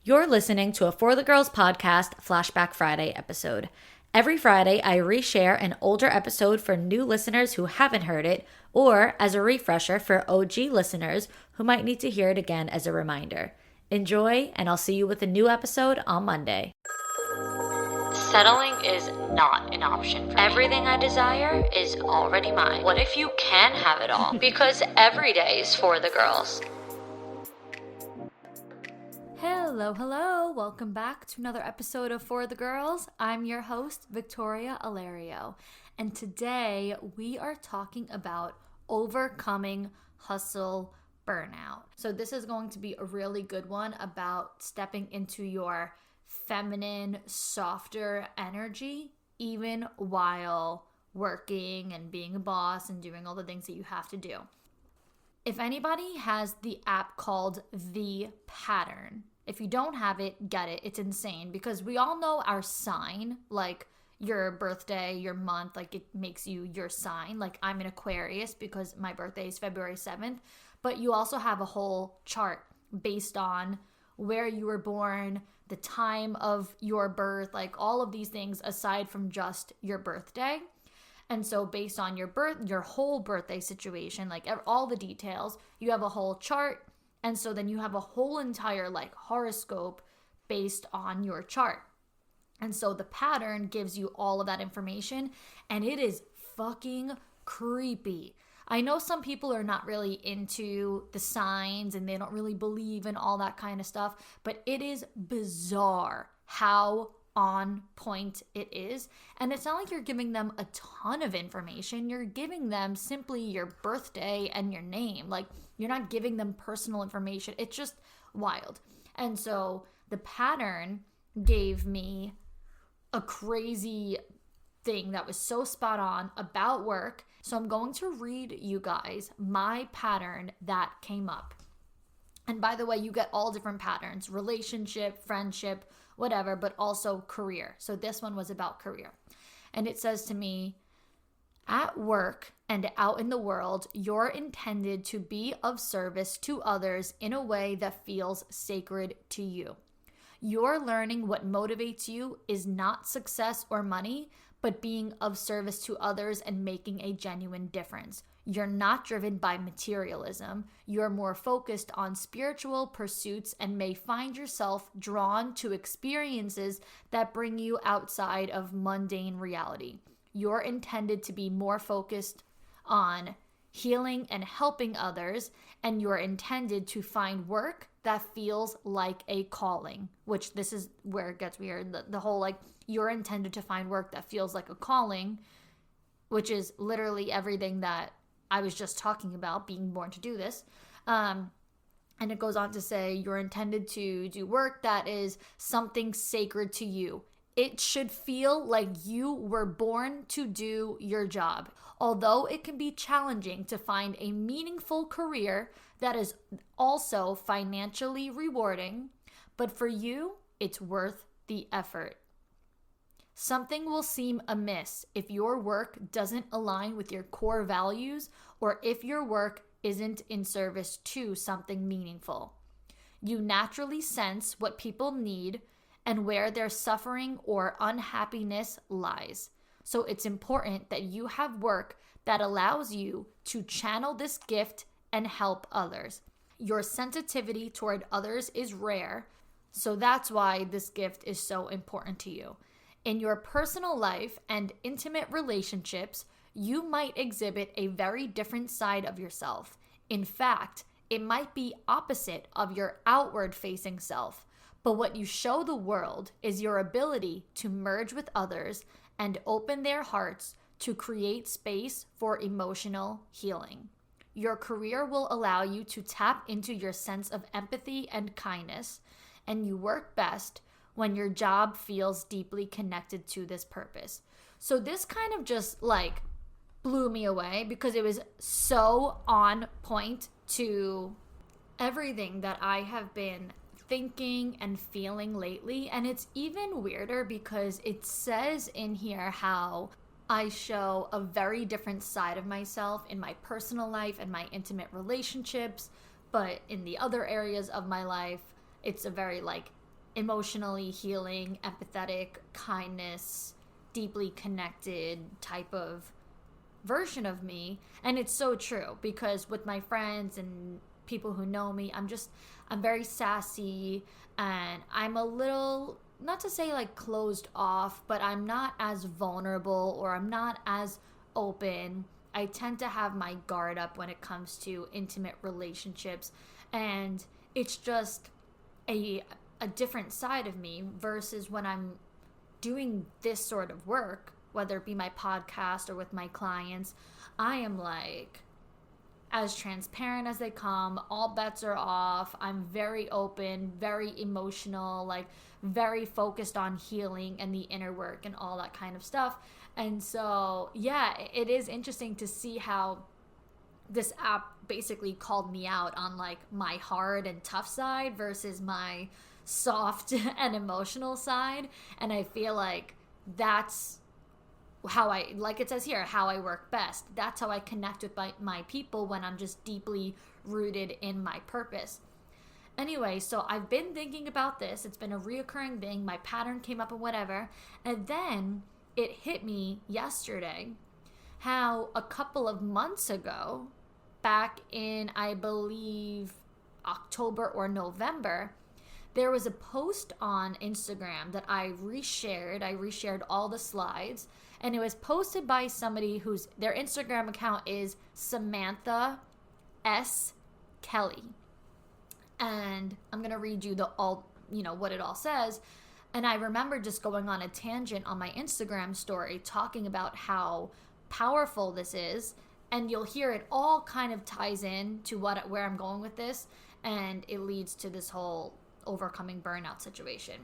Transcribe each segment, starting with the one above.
You're listening to a For the Girls podcast Flashback Friday episode. Every Friday, I reshare an older episode for new listeners who haven't heard it, or as a refresher for OG listeners who might need to hear it again as a reminder. Enjoy, and I'll see you with a new episode on Monday. Settling is not an option for me. Everything I desire is already mine. What if you can have it all? Because every day is for the girls. Hello. Welcome back to another episode of For the Girls. I'm your host, Victoria Alario. And today we are talking about overcoming hustle burnout. So this is going to be a really good one about stepping into your feminine, softer energy, even while working and being a boss and doing all the things that you have to do. If anybody has the app called The Pattern, if you don't have it, get it. It's insane because we all know our sign, like your birthday, your month, like it makes you your sign. Like I'm an Aquarius because my birthday is February 7th, but you also have a whole chart based on where you were born, the time of your birth, like all of these things aside from just your birthday. And so based on your whole birthday situation, like all the details, you have a whole chart. And so then you have a whole entire like horoscope based on your chart. And so the pattern gives you all of that information, and it is fucking creepy. I know some people are not really into the signs and they don't really believe in all that kind of stuff, but it is bizarre how on point it is. And it's not like you're giving them a ton of information. You're giving them simply your birthday and your name. Like you're not giving them personal information. It's just wild. And so the pattern gave me a crazy thing that was so spot on about work. So I'm going to read you guys my pattern that came up. And by the way, you get all different patterns: relationship, friendship, whatever, but also career. So this one was about career. And it says to me, at work and out in the world, you're intended to be of service to others in a way that feels sacred to you. You're learning what motivates you is not success or money, but being of service to others and making a genuine difference. You're not driven by materialism. You're more focused on spiritual pursuits and may find yourself drawn to experiences that bring you outside of mundane reality. You're intended to be more focused on healing and helping others, and you're intended to find work that feels like a calling, which this is where it gets weird. The whole like, you're intended to find work that feels like a calling, which is literally everything that I was just talking about, being born to do this. And it goes on to say, you're intended to do work that is something sacred to you. It should feel like you were born to do your job. Although it can be challenging to find a meaningful career that is also financially rewarding, but for you, it's worth the effort. Something will seem amiss if your work doesn't align with your core values or if your work isn't in service to something meaningful. You naturally sense what people need and where their suffering or unhappiness lies. So it's important that you have work that allows you to channel this gift and help others. Your sensitivity toward others is rare, so that's why this gift is so important to you. In your personal life and intimate relationships, you might exhibit a very different side of yourself. In fact, it might be opposite of your outward-facing self. But what you show the world is your ability to merge with others and open their hearts to create space for emotional healing. Your career will allow you to tap into your sense of empathy and kindness, and you work best when your job feels deeply connected to this purpose. So this kind of just like blew me away because it was so on point to everything that I have been thinking and feeling lately. And it's even weirder because it says in here how I show a very different side of myself in my personal life and my intimate relationships, but in the other areas of my life, it's a very like emotionally healing, empathetic, kindness, deeply connected type of version of me. And it's so true, because with my friends and people who know me, I'm very sassy, and I'm a little, not to say like closed off, but I'm not as vulnerable, or I'm not as open. I tend to have my guard up when it comes to intimate relationships, and it's just a different side of me versus when I'm doing this sort of work, whether it be my podcast or with my clients. I am like as transparent as they come. All bets are off. I'm very open, very emotional, like very focused on healing and the inner work and all that kind of stuff. And so, yeah, it is interesting to see how this app basically called me out on like my hard and tough side versus my soft and emotional side. And I feel like that's how I, like it says here, how I work best. That's how I connect with my people, when I'm just deeply rooted in my purpose. Anyway, so I've been thinking about this. It's been a reoccurring thing. My pattern came up and whatever. And then it hit me yesterday how a couple of months ago, back in, I believe, October or November, there was a post on Instagram that I reshared. I reshared all the slides, and it was posted by somebody whose their Instagram account is Samantha S. Kelly. And I'm going to read you what it all says. And I remember just going on a tangent on my Instagram story talking about how powerful this is, and you'll hear it all kind of ties in to where I'm going with this, and it leads to this whole overcoming burnout situation.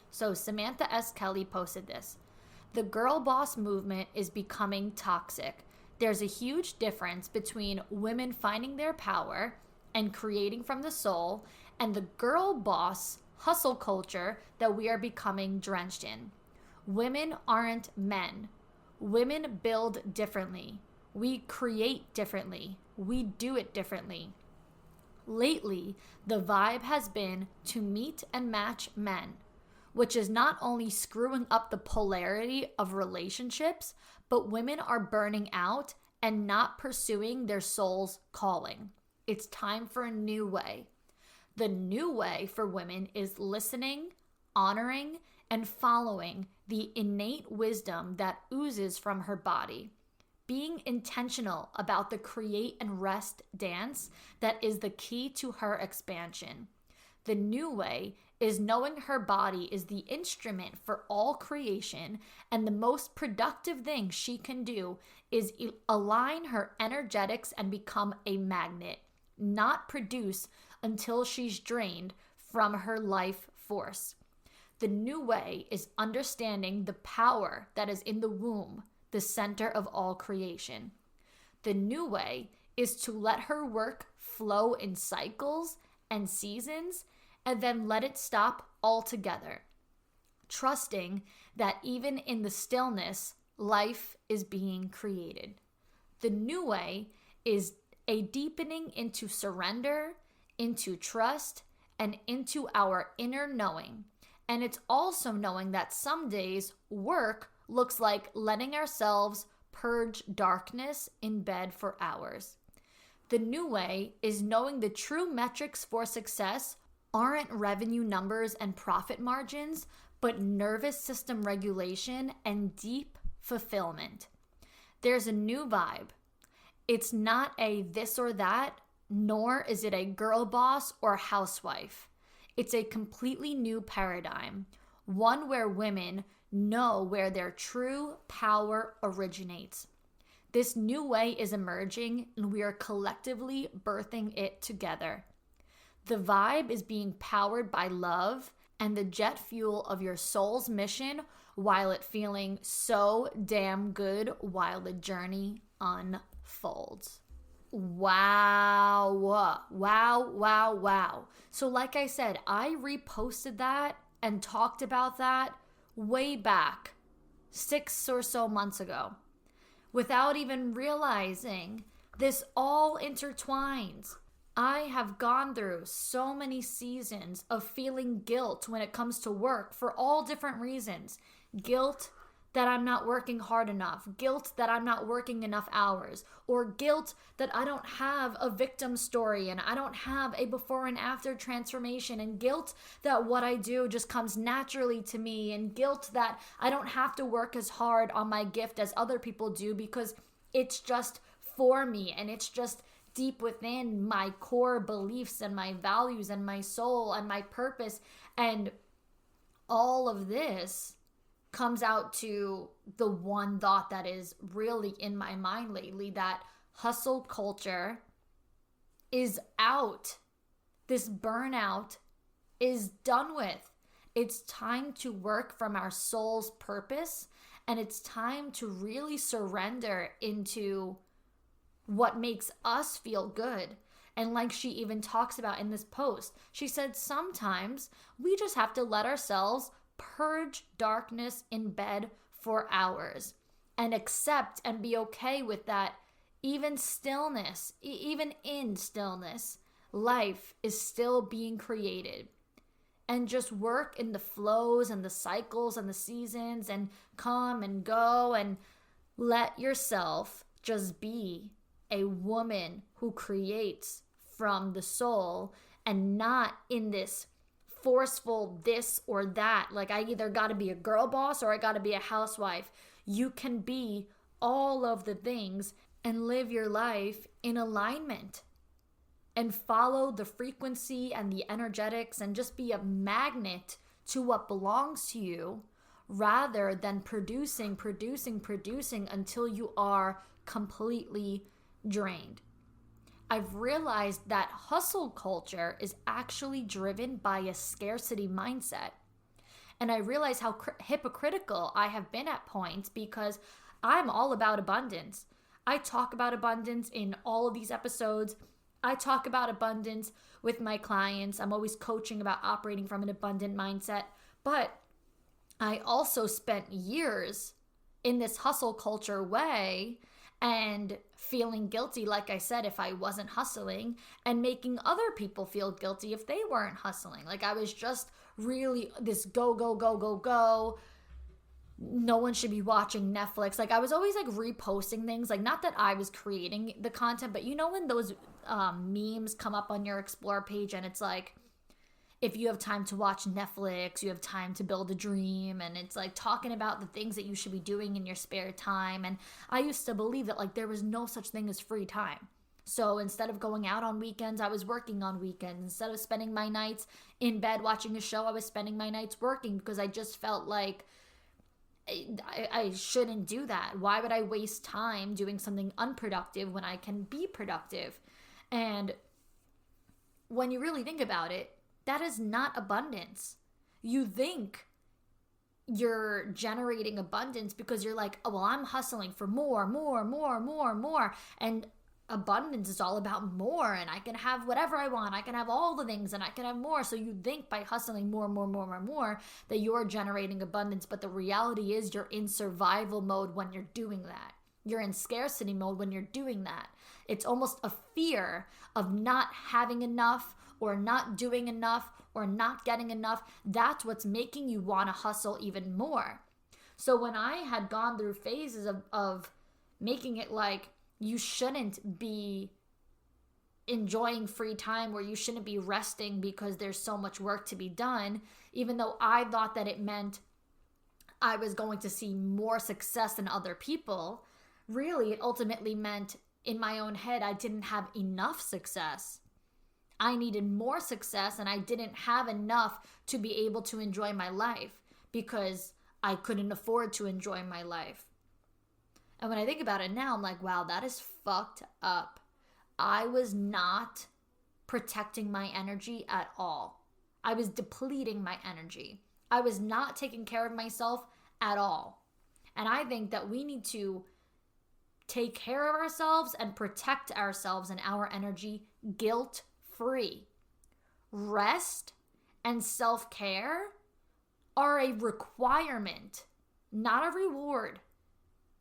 So Samantha S. Kelly posted this: "The girl boss movement is becoming toxic. There's a huge difference between women finding their power and creating from the soul, and the girl boss hustle culture that we are becoming drenched in. Women aren't men. Women build differently. We create differently. We do it differently. Lately, the vibe has been to meet and match men, which is not only screwing up the polarity of relationships, but women are burning out and not pursuing their soul's calling. It's time for a new way. The new way for women is listening, honoring, and following the innate wisdom that oozes from her body. Being intentional about the create and rest dance that is the key to her expansion. The new way is knowing her body is the instrument for all creation, and the most productive thing she can do is align her energetics and become a magnet, not produce until she's drained from her life force. The new way is understanding the power that is in the womb, the center of all creation. The new way is to let her work flow in cycles and seasons, and then let it stop altogether, trusting that even in the stillness, life is being created. The new way is a deepening into surrender, into trust, and into our inner knowing. And it's also knowing that some days work looks like letting ourselves purge darkness in bed for hours. The new way is knowing the true metrics for success aren't revenue numbers and profit margins, but nervous system regulation and deep fulfillment. There's a new vibe. It's not a this or that, nor is it a girl boss or housewife. It's a completely new paradigm, one where women know where their true power originates. This new way is emerging, and we are collectively birthing it together. The vibe is being powered by love and the jet fuel of your soul's mission, while it feeling so damn good while the journey unfolds." Wow. Wow, wow, wow. So like I said, I reposted that and talked about that way back 6 or so months ago without even realizing this all intertwines. I have gone through so many seasons of feeling guilt when it comes to work for all different reasons. Guilt that I'm not working hard enough, guilt that I'm not working enough hours, or guilt that I don't have a victim story and I don't have a before and after transformation, and guilt that what I do just comes naturally to me, and guilt that I don't have to work as hard on my gift as other people do because it's just for me and it's just deep within my core beliefs and my values and my soul and my purpose. And all of this comes out to the one thought that is really in my mind lately, that hustle culture is out. This burnout is done with. It's time to work from our soul's purpose, and it's time to really surrender into what makes us feel good. And like she even talks about in this post, she said sometimes we just have to let ourselves purge darkness in bed for hours and accept and be okay with that. Even stillness, even in stillness, life is still being created. And just work in the flows and the cycles and the seasons and come and go, and let yourself just be a woman who creates from the soul and not in this forceful this or that. Like, I either got to be a girl boss or I got to be a housewife. You can be all of the things and live your life in alignment and follow the frequency and the energetics and just be a magnet to what belongs to you, rather than producing until you are completely drained. I've realized that hustle culture is actually driven by a scarcity mindset. And I realize how hypocritical I have been at points, because I'm all about abundance. I talk about abundance in all of these episodes. I talk about abundance with my clients. I'm always coaching about operating from an abundant mindset. But I also spent years in this hustle culture way and feeling guilty, like I said, if I wasn't hustling, and making other people feel guilty if they weren't hustling. Like, I was just really this go, go, go, go, go. No one should be watching Netflix. Like, I was always like reposting things. Like, not that I was creating the content, but you know when those memes come up on your Explore page and it's like, if you have time to watch Netflix, you have time to build a dream. And it's like talking about the things that you should be doing in your spare time. And I used to believe that like there was no such thing as free time. So instead of going out on weekends, I was working on weekends. Instead of spending my nights in bed watching a show, I was spending my nights working, because I just felt like I shouldn't do that. Why would I waste time doing something unproductive when I can be productive? And when you really think about it, that is not abundance. You think you're generating abundance because you're like, oh, well, I'm hustling for more. And abundance is all about more, and I can have whatever I want. I can have all the things and I can have more. So you think by hustling more that you're generating abundance. But the reality is you're in survival mode when you're doing that. You're in scarcity mode when you're doing that. It's almost a fear of not having enough, or not doing enough, or not getting enough. That's what's making you want to hustle even more. So when I had gone through phases of making it like you shouldn't be enjoying free time, or you shouldn't be resting because there's so much work to be done, even though I thought that it meant I was going to see more success than other people, really it ultimately meant in my own head I didn't have enough success. I needed more success, and I didn't have enough to be able to enjoy my life because I couldn't afford to enjoy my life. And when I think about it now, I'm like, wow, that is fucked up. I was not protecting my energy at all. I was depleting my energy. I was not taking care of myself at all. And I think that we need to take care of ourselves and protect ourselves and our energy guilt-free. Rest and self-care are a requirement, not a reward,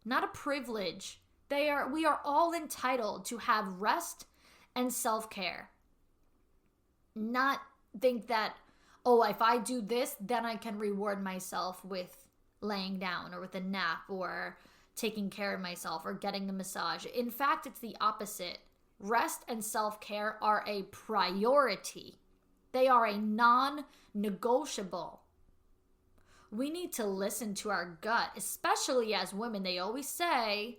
not a privilege. We are all entitled to have rest and self-care. Not think that, oh, if I do this, then I can reward myself with laying down or with a nap or taking care of myself or getting a massage. In fact, it's the opposite. Rest and self-care are a priority. They are a non-negotiable. We need to listen to our gut, especially as women. They always say,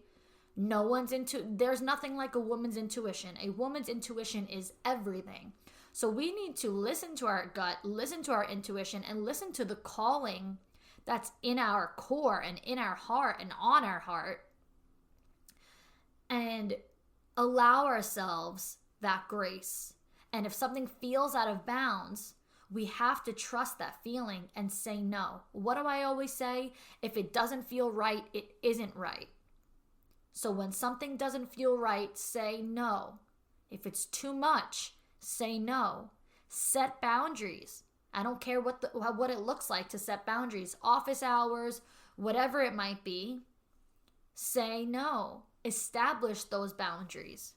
there's nothing like a woman's intuition. A woman's intuition is everything. So we need to listen to our gut, listen to our intuition, and listen to the calling that's in our core and in our heart and on our heart, and allow ourselves that grace. And if something feels out of bounds, we have to trust that feeling and say no. What do I always say? If it doesn't feel right, it isn't right. So when something doesn't feel right, say no. If it's too much, say no. Set boundaries. I don't care what it looks like to set boundaries. Office hours, whatever it might be. Say no. Establish those boundaries.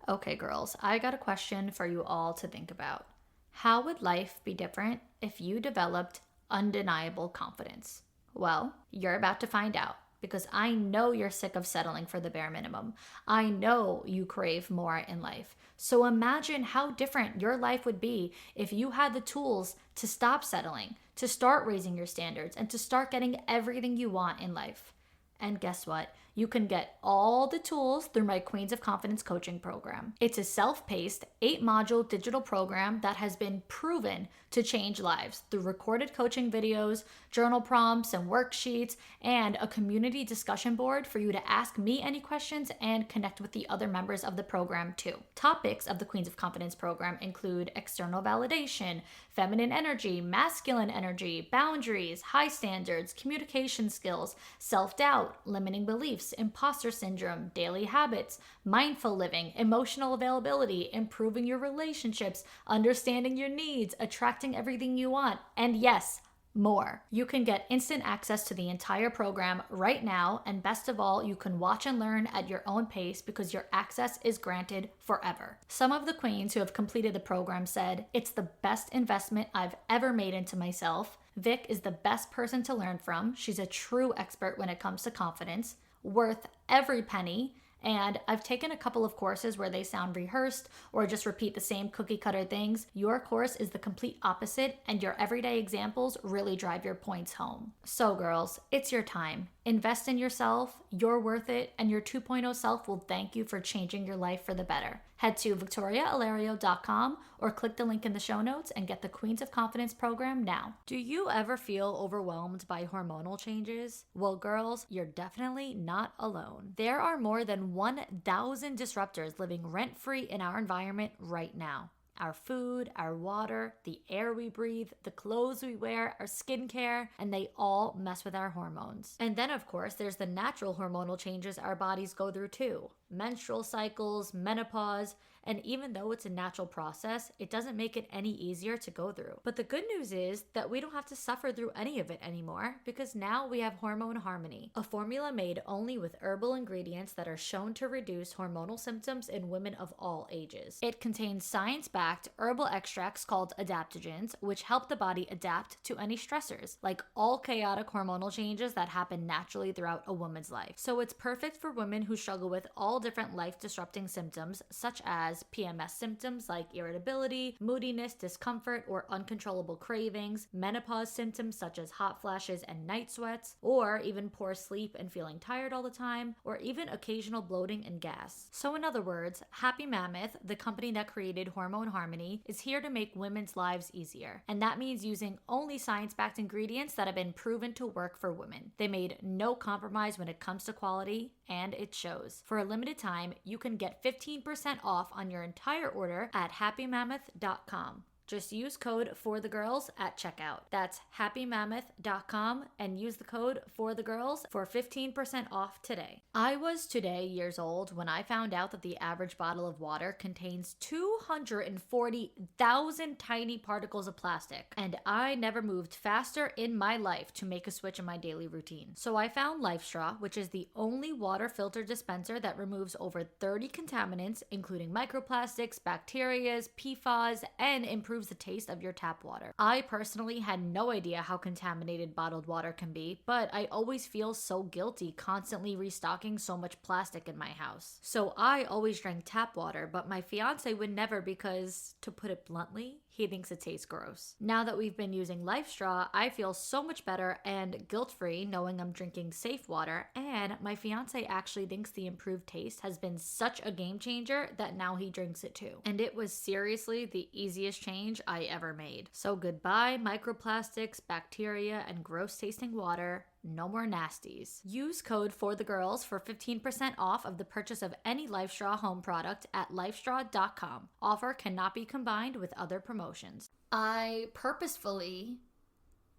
Okay, girls, I got a question for you all to think about. How would life be different if you developed undeniable confidence? Well, you're about to find out, because I know you're sick of settling for the bare minimum. I know you crave more in life. So imagine how different your life would be if you had the tools to stop settling, to start raising your standards, and to start getting everything you want in life. And guess what? You can get all the tools through my Queens of Confidence coaching program. It's a self-paced 8-module digital program that has been proven to change lives through recorded coaching videos, journal prompts and worksheets, and a community discussion board for you to ask me any questions and connect with the other members of the program too. Topics of the Queens of Confidence program include external validation, feminine energy, masculine energy, boundaries, high standards, communication skills, self-doubt, limiting beliefs, imposter syndrome, daily habits, mindful living, emotional availability, improving your relationships, understanding your needs, attracting everything you want, and yes, more. You can get instant access to the entire program right now, and best of all, you can watch and learn at your own pace because your access is granted forever. Some of the queens who have completed the program said, "It's the best investment I've ever made into myself. Vic is the best person to learn from. She's a true expert when it comes to confidence, worth every penny. And I've taken a couple of courses where they sound rehearsed or just repeat the same cookie cutter things. Your course is the complete opposite, and your everyday examples really drive your points home." So girls, it's your time. Invest in yourself, you're worth it, and your 2.0 self will thank you for changing your life for the better. Head to victoriaalario.com or click the link in the show notes and get the Queens of Confidence program now. Do you ever feel overwhelmed by hormonal changes? Well, girls, you're definitely not alone. There are more than 1,000 disruptors living rent-free in our environment right now. Our food, our water, the air we breathe, the clothes we wear, our skincare, and they all mess with our hormones. And then, of course, there's the natural hormonal changes our bodies go through too. Menstrual cycles, menopause, and even though it's a natural process, it doesn't make it any easier to go through. But the good news is that we don't have to suffer through any of it anymore, because now we have Hormone Harmony, a formula made only with herbal ingredients that are shown to reduce hormonal symptoms in women of all ages. It contains science-backed herbal extracts called adaptogens, which help the body adapt to any stressors, like all chaotic hormonal changes that happen naturally throughout a woman's life. So it's perfect for women who struggle with all different life-disrupting symptoms, such as PMS symptoms like irritability, moodiness, discomfort, or uncontrollable cravings, menopause symptoms such as hot flashes and night sweats, or even poor sleep and feeling tired all the time, or even occasional bloating and gas. So in other words, Happy Mammoth, the company that created Hormone Harmony, is here to make women's lives easier. And that means using only science-backed ingredients that have been proven to work for women. They made no compromise when it comes to quality, and it shows. For a limited time, you can get 15% off on your entire order at happymammoth.com. Just use code FORTHEGIRLS at checkout. That's happymammoth.com and use the code FORTHEGIRLS for 15% off today. I was today years old when I found out that the average bottle of water contains 240,000 tiny particles of plastic, and I never moved faster in my life to make a switch in my daily routine. So I found LifeStraw, which is the only water filter dispenser that removes over 30 contaminants, including microplastics, bacteria, PFAS, and improves improves the taste of your tap water. I personally had no idea how contaminated bottled water can be, but I always feel so guilty constantly restocking so much plastic in my house. So I always drank tap water, but my fiance would never because, to put it bluntly, he thinks it tastes gross. Now that we've been using LifeStraw, I feel so much better and guilt-free knowing I'm drinking safe water, and my fiance actually thinks the improved taste has been such a game changer that now he drinks it too. And it was seriously the easiest change I ever made. So goodbye microplastics, bacteria, and gross tasting water. No more nasties. Use code FORTHEGIRLS for 15% off of the purchase of any LifeStraw home product at lifestraw.com. Offer cannot be combined with other promotions. I purposefully,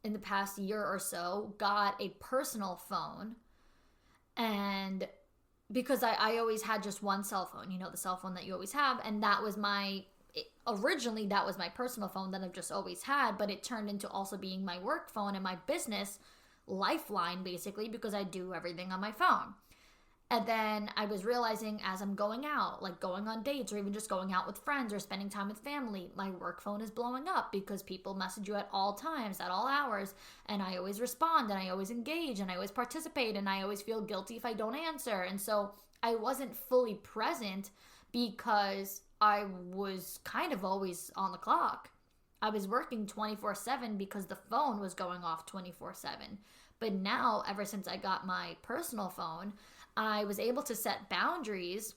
in the past year or so, got a personal phone, and because I always had just one cell phone, you know, the cell phone that you always have, and that was originally that was my personal phone that I've just always had, but it turned into also being my work phone and my business lifeline, basically, because I do everything on my phone. And then I was realizing as I'm going out, like going on dates or even just going out with friends or spending time with family, my work phone is blowing up because people message you at all times, at all hours, and I always respond and I always engage and I always participate and I always feel guilty if I don't answer. And so I wasn't fully present because I was kind of always on the clock. I was working 24/7 because the phone was going off 24/7. But now, ever since I got my personal phone, I was able to set boundaries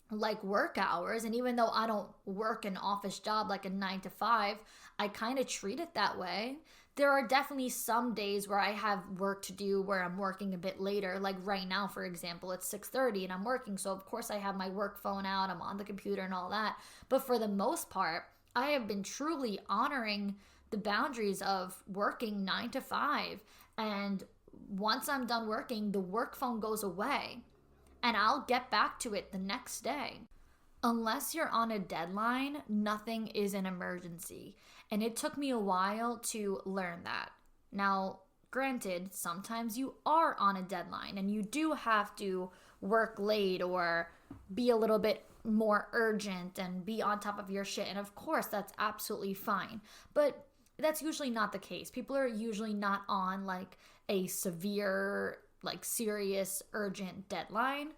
like work hours. And even though I don't work an office job like a 9 to 5, I kind of treat it that way. There are definitely some days where I have work to do where I'm working a bit later. Like right now, for example, it's 6:30 and I'm working. So of course I have my work phone out, I'm on the computer and all that. But for the most part, I have been truly honoring the boundaries of working 9 to 5. And once I'm done working, the work phone goes away and I'll get back to it the next day. Unless you're on a deadline, nothing is an emergency. And it took me a while to learn that. Now, granted, sometimes you are on a deadline and you do have to work late or be a little bit more urgent and be on top of your shit. And of course, that's absolutely fine. But that's usually not the case. People are usually not on like a severe, like serious, urgent deadline.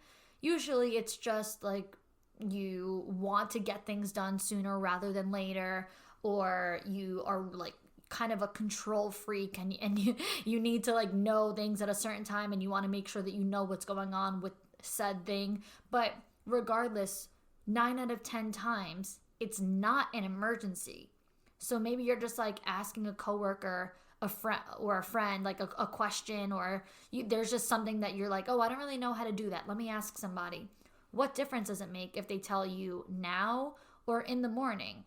Usually it's just like you want to get things done sooner rather than later, or you are like kind of a control freak and you need to like know things at a certain time and you want to make sure that you know what's going on with said thing. But regardless, 9 out of 10 times, it's not an emergency. So maybe you're just like asking a coworker, a friend, like a question, or there's just something that you're like, oh, I don't really know how to do that. Let me ask somebody. What difference does it make if they tell you now or in the morning?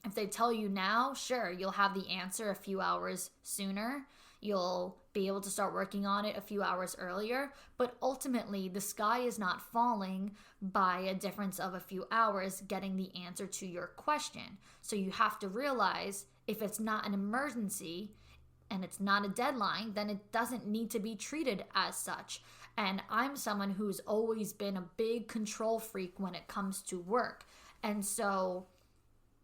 If they tell you now, sure, you'll have the answer a few hours sooner. You'll be able to start working on it a few hours earlier. But ultimately, the sky is not falling by a difference of a few hours getting the answer to your question. So you have to realize if it's not an emergency and it's not a deadline, then it doesn't need to be treated as such. And I'm someone who's always been a big control freak when it comes to work. And so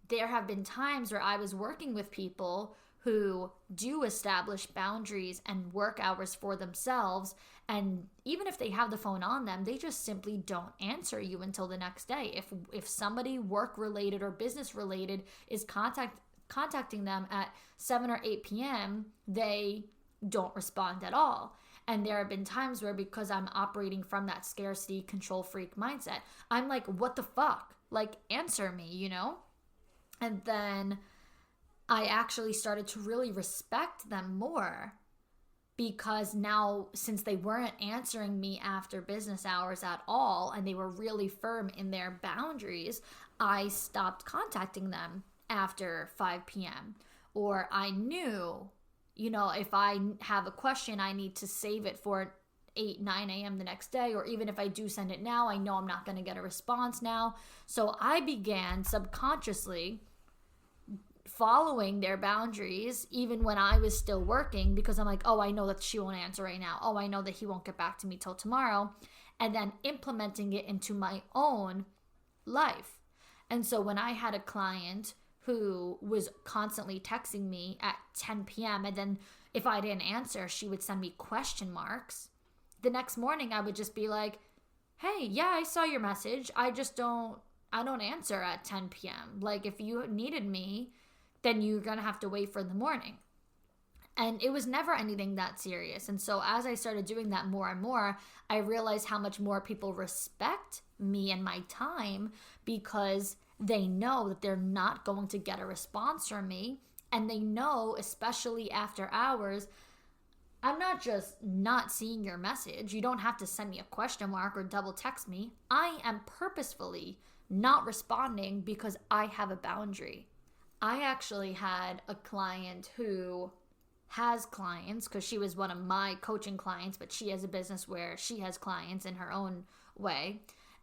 there have been times where I was working with people who do establish boundaries and work hours for themselves, and even if they have the phone on them, they just simply don't answer you until the next day. If somebody work related or business related is contacting them at 7 or 8 p.m., they don't respond at all. And there have been times where, because I'm operating from that scarcity control freak mindset, I'm like, what the fuck? Like, answer me, you know? And then I actually started to really respect them more, because now, since they weren't answering me after business hours at all and they were really firm in their boundaries, I stopped contacting them after 5 p.m. Or I knew, you know, if I have a question, I need to save it for 8, 9 a.m. the next day. Or even if I do send it now, I know I'm not going to get a response now. So I began subconsciously following their boundaries even when I was still working, because I'm like, oh, I know that she won't answer right now. Oh, I know that he won't get back to me till tomorrow. And then implementing it into my own life. And so when I had a client who was constantly texting me at 10 p.m. And then if I didn't answer, she would send me question marks. The next morning, I would just be like, hey, yeah, I saw your message. I don't answer at 10 p.m. Like, if you needed me, then you're going to have to wait for the morning. And it was never anything that serious. And so as I started doing that more and more, I realized how much more people respect me and my time because they know that they're not going to get a response from me. And they know, especially after hours, I'm not just not seeing your message. You don't have to send me a question mark or double text me. I am purposefully not responding because I have a boundary. I actually had a client who has clients, because she was one of my coaching clients, but she has a business where she has clients in her own way.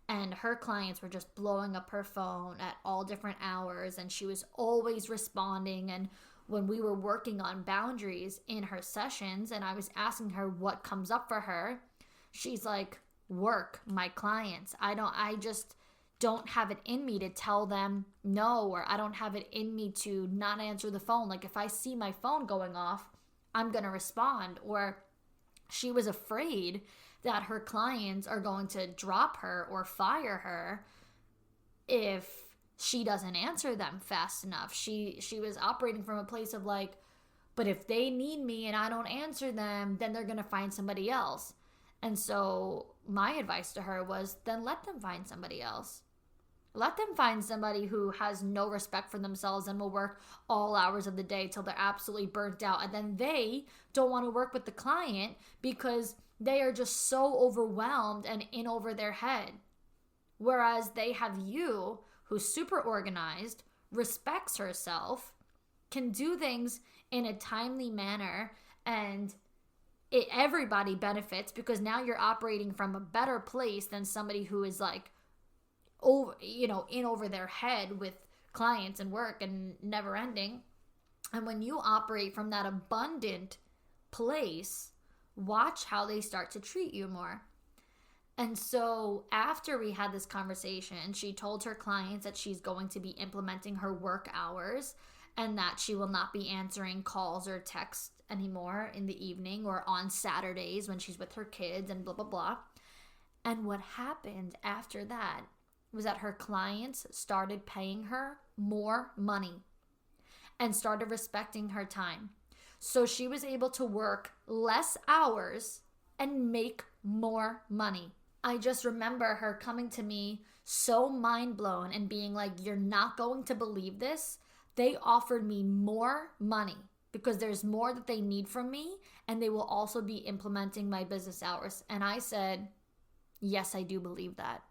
And her clients were just blowing up her phone at all different hours, and she was always responding. And when we were working on boundaries in her sessions and I was asking her what comes up for her, she's like, work, my clients. I just don't have it in me to tell them no, or I don't have it in me to not answer the phone. Like, if I see my phone going off, I'm going to respond. Or she was afraid that her clients are going to drop her or fire her if she doesn't answer them fast enough. She was operating from a place of like, but if they need me and I don't answer them, then they're going to find somebody else. And so my advice to her was, then let them find somebody else. Let them find somebody who has no respect for themselves and will work all hours of the day till they're absolutely burnt out. And then they don't want to work with the client because they are just so overwhelmed and in over their head. Whereas they have you, who's super organized, respects herself, can do things in a timely manner, and everybody benefits because now you're operating from a better place than somebody who is like, in over their head with clients and work and never ending. And when you operate from that abundant place, watch how they start to treat you more. And so after we had this conversation, she told her clients that she's going to be implementing her work hours and that she will not be answering calls or texts anymore in the evening or on Saturdays when she's with her kids and blah, blah, blah. And what happened after that was that her clients started paying her more money and started respecting her time. So she was able to work less hours and make more money. I just remember her coming to me so mind blown and being like, you're not going to believe this. They offered me more money because there's more that they need from me, and they will also be implementing my business hours. And I said, yes, I do believe that.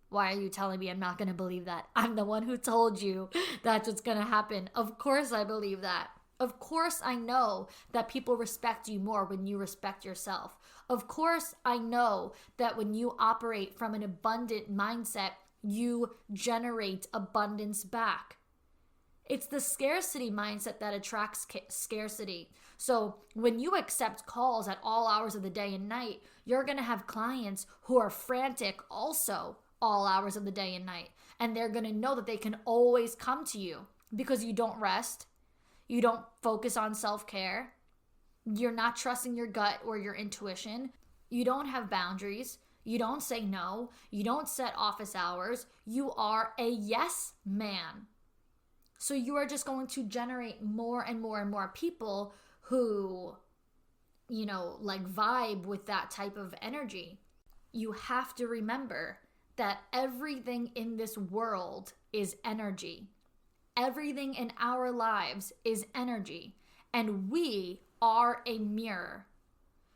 Why are you telling me I'm not going to believe that? I'm the one who told you that's what's going to happen. Of course I believe that. Of course I know that people respect you more when you respect yourself. Of course I know that when you operate from an abundant mindset, you generate abundance back. It's the scarcity mindset that attracts scarcity. So when you accept calls at all hours of the day and night, you're going to have clients who are frantic also all hours of the day and night. And they're going to know that they can always come to you because you don't rest. You don't focus on self-care. You're not trusting your gut or your intuition. You don't have boundaries. You don't say no. You don't set office hours. You are a yes man. So you are just going to generate more and more and more people who, vibe with that type of energy. You have to remember that everything in this world is energy. Everything in our lives is energy, and we are a mirror.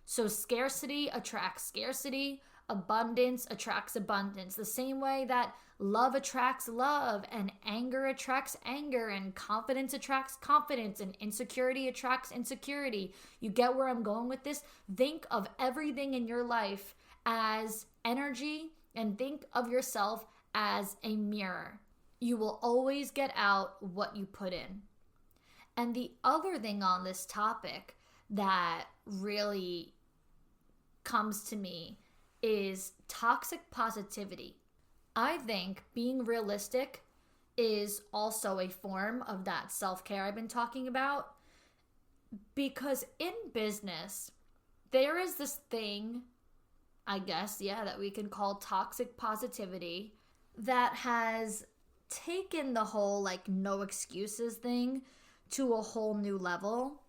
So scarcity attracts scarcity, abundance attracts abundance. The same way that love attracts love, and anger attracts anger, and confidence attracts confidence, and insecurity attracts insecurity. You get where I'm going with this? Think of everything in your life as energy, and think of yourself as a mirror. You will always get out what you put in. And the other thing on this topic that really comes to me is toxic positivity. I think being realistic is also a form of that self-care I've been talking about. Because in business, there is this thing, I guess, that we can call toxic positivity that has taken the whole like no excuses thing to a whole new level.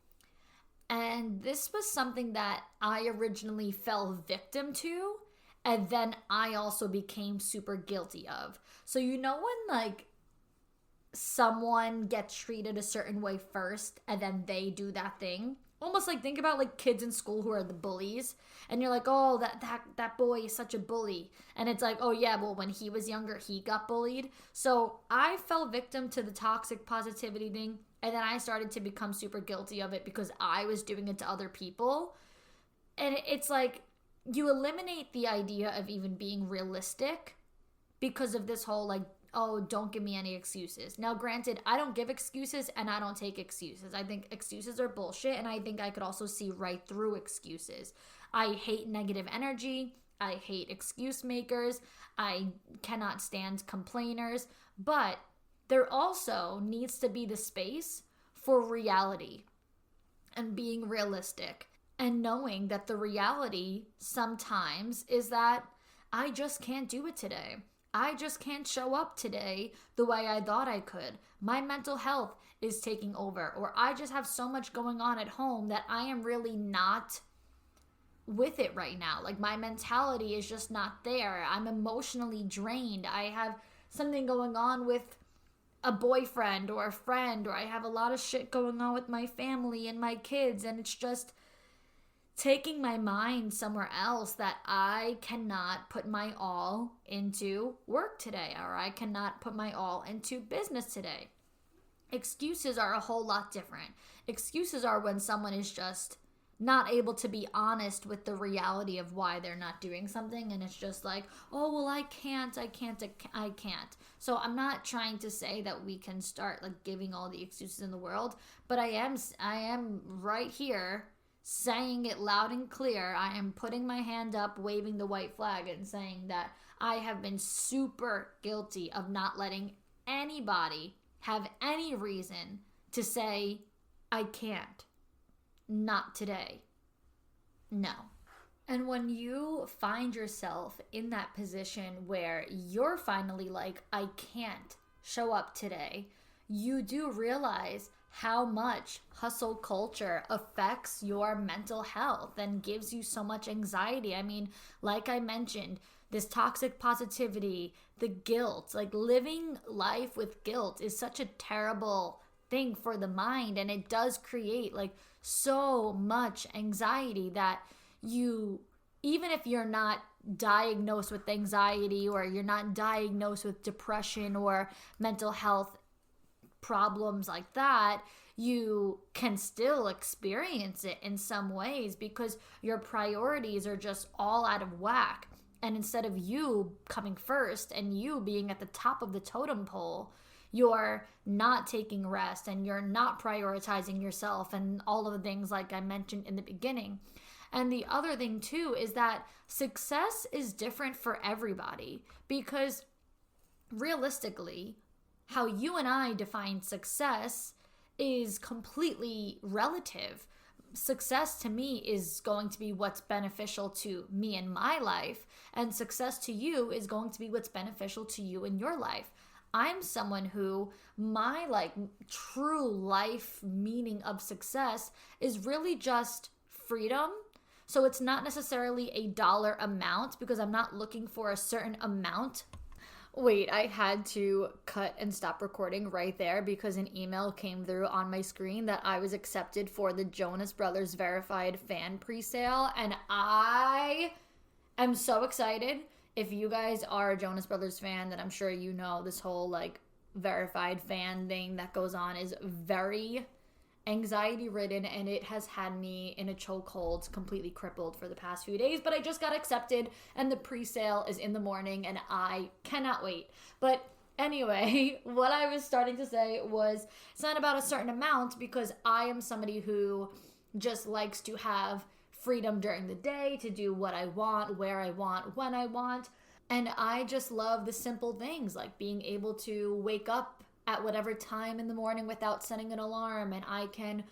And this was something that I originally fell victim to, and then I also became super guilty of. So when like someone gets treated a certain way first and then they do that thing, almost like think about like kids in school who are the bullies, and you're like, oh, that boy is such a bully, and it's like, oh yeah, well when he was younger he got bullied. So I fell victim to the toxic positivity thing, and then I started to become super guilty of it because I was doing it to other people. And it's like you eliminate the idea of even being realistic because of this whole like, oh, don't give me any excuses. Now, granted, I don't give excuses and I don't take excuses. I think excuses are bullshit, and I think I could also see right through excuses. I hate negative energy. I hate excuse makers. I cannot stand complainers. But there also needs to be the space for reality and being realistic, and knowing that the reality sometimes is that I just can't do it today. I just can't show up today the way I thought I could. My mental health is taking over, or I just have so much going on at home that I am really not with it right now. Like my mentality is just not there. I'm emotionally drained. I have something going on with a boyfriend or a friend, or I have a lot of shit going on with my family and my kids, and it's just taking my mind somewhere else that I cannot put my all into work today, or I cannot put my all into business today. Excuses are a whole lot different. Excuses are when someone is just not able to be honest with the reality of why they're not doing something, and it's just like, oh, well, I can't. So I'm not trying to say that we can start like giving all the excuses in the world, but I am right here saying it loud and clear. I am putting my hand up, waving the white flag, and saying that I have been super guilty of not letting anybody have any reason to say, I can't. Not today. No. And when you find yourself in that position where you're finally like, I can't show up today, you do realize how much hustle culture affects your mental health and gives you so much anxiety. I mean, like I mentioned, this toxic positivity, the guilt, like living life with guilt is such a terrible thing for the mind, and it does create like so much anxiety that you, even if you're not diagnosed with anxiety, or you're not diagnosed with depression or mental health problems like that, you can still experience it in some ways because your priorities are just all out of whack. And instead of you coming first and you being at the top of the totem pole, you're not taking rest and you're not prioritizing yourself and all of the things like I mentioned in the beginning. And the other thing too is that success is different for everybody, because realistically, how you and I define success is completely relative. Success to me is going to be what's beneficial to me in my life, and success to you is going to be what's beneficial to you in your life. I'm someone who my like true life meaning of success is really just freedom. So it's not necessarily a dollar amount, because I'm not looking for a certain amount. Wait, I had to cut and stop recording right there because an email came through on my screen that I was accepted for the Jonas Brothers verified fan presale, and I am so excited. If you guys are a Jonas Brothers fan, then I'm sure you know this whole like verified fan thing that goes on is very anxiety ridden, and it has had me in a chokehold, completely crippled for the past few days. But I just got accepted and the pre-sale is in the morning and I cannot wait. But anyway, what I was starting to say was it's not about a certain amount, because I am somebody who just likes to have freedom during the day to do what I want, where I want, when I want. And I just love the simple things like being able to wake up at whatever time in the morning without setting an alarm, and I can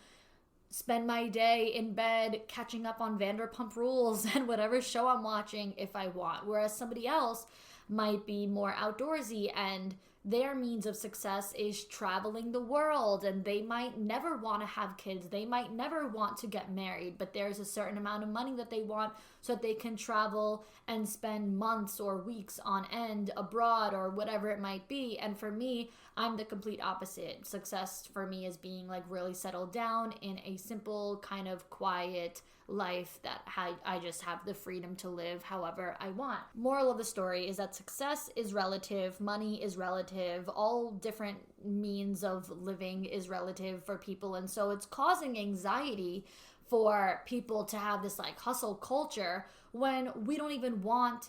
spend my day in bed catching up on Vanderpump Rules and whatever show I'm watching if I want. Whereas somebody else might be more outdoorsy and their means of success is traveling the world, and they might never want to have kids. They might never want to get married, but there's a certain amount of money that they want so that they can travel and spend months or weeks on end abroad or whatever it might be. And for me, I'm the complete opposite. Success for me is being like really settled down in a simple kind of quiet life that I just have the freedom to live however I want. Moral of the story is that success is relative, money is relative, all different means of living is relative for people, and so it's causing anxiety for people to have this like hustle culture when we don't even want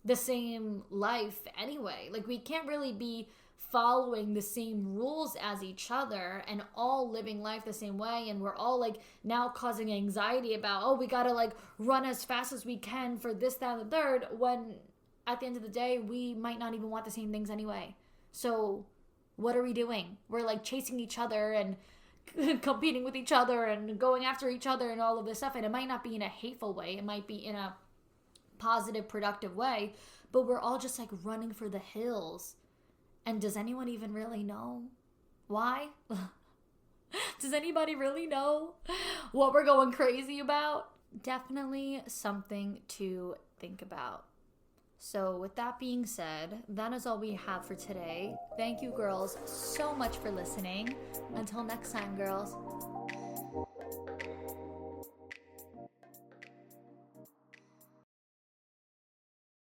the same life anyway. Like we can't really be following the same rules as each other and all living life the same way, and we're all like now causing anxiety about, oh, we gotta like run as fast as we can for this, that, and the third, when at the end of the day we might not even want the same things anyway. So what are we doing? We're like chasing each other and competing with each other and going after each other and all of this stuff, and it might not be in a hateful way, it might be in a positive, productive way, but we're all just like running for the hills. And does anyone even really know why? Does anybody really know what we're going crazy about? Definitely something to think about. So with that being said, that is all we have for today. Thank you, girls, so much for listening. Until next time, girls.